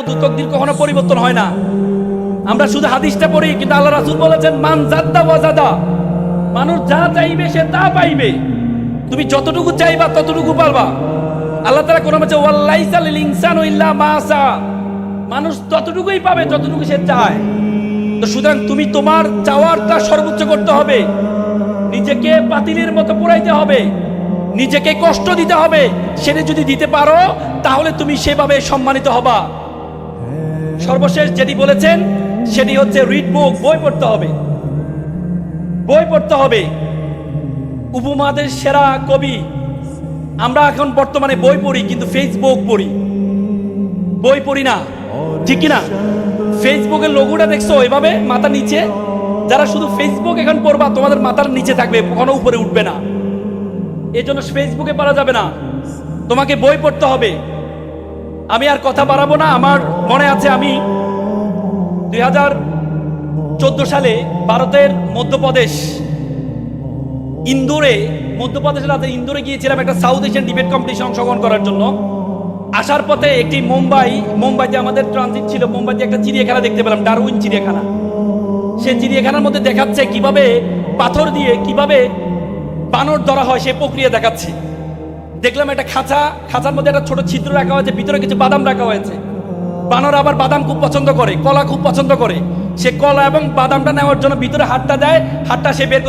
আল্লাহর তকদির কখনো পরিবর্তন হয় না। আমরা শুধু হাদিসটা পড়ি, কিন্তু আল্লাহ রাসূল বলেছেন মান জাদ্দা ওয়াজাদা, মানুষ যা চাইবে সে তা পাইবে। তুমি যতটুকু চাইবা ততটুকু পারবা। আল্লাহ তাআলা কোরআনে বলেছে ওয়ালাইসা লিল ইনসানু ইল্লা মা সা, মানুষ ততটুকুই পাবে যতটুকু সে চায়। তো সুতরাং তুমি তোমার চাওয়ারটা সর্বোচ্চ করতে হবে, নিজেকে পাতিলের মতো পোড়াইতে হবে, নিজেকে কষ্ট দিতে হবে। সেটা যদি দিতে পারো তাহলে তুমি সেভাবে সম্মানিত হবা। সর্বশেষ যেটি বলেছেন সেটি হচ্ছে রিড বুক, বই পড়তে হবে, বই পড়তে হবে। উপমহাদেশের সেরা কবি, আমরা এখন বর্তমানে বই পড়ি কিন্তু ফেসবুক পড়ি, বই পড়ি না, ঠিক কিনা? ফেসবুকের লোগোটা দেখছো এভাবে মাথার নিচে, যারা শুধু ফেসবুক এখন পড়বা তোমাদের মাথার নিচে থাকবে, কখনো উপরে উঠবে না। এই জন্য ফেসবুকে পড়া যাবে না, তোমাকে বই পড়তে হবে। আমি আর কথা বাড়াবো না। আমার মনে আছে আমি 2014 সালে ভারতের মধ্যপ্রদেশ ইন্দোরে, মধ্যপ্রদেশের রাজধানী ইন্দোরে গিয়েছিলাম একটা সাউথ এশিয়ান ডিবেট কম্পিটিশন অংশগ্রহণ করার জন্য। আসার পথে একটি মুম্বাইতে আমাদের ট্রানজিট ছিল। মুম্বাইতে একটা চিড়িয়াখানা দেখতে পেলাম, ডারউইন চিড়িয়াখানা। সে চিড়িয়াখানার মধ্যে দেখাচ্ছে কিভাবে পাথর দিয়ে কিভাবে বানর ধরা হয়, সে প্রক্রিয়া দেখাচ্ছে। দেখলাম একটা খাঁচার মধ্যে একটা ছোট ছিদ্র রাখা হয়েছে, ভিতরে কিছু বাদাম রাখা হয়েছে। বানর আবার বাদাম খুব পছন্দ করে, কলা খুব পছন্দ করে। সে কলা এবং বাদামটা নেওয়ার জন্য ভিতরে হাতটা দেয়, হাতটা সে বের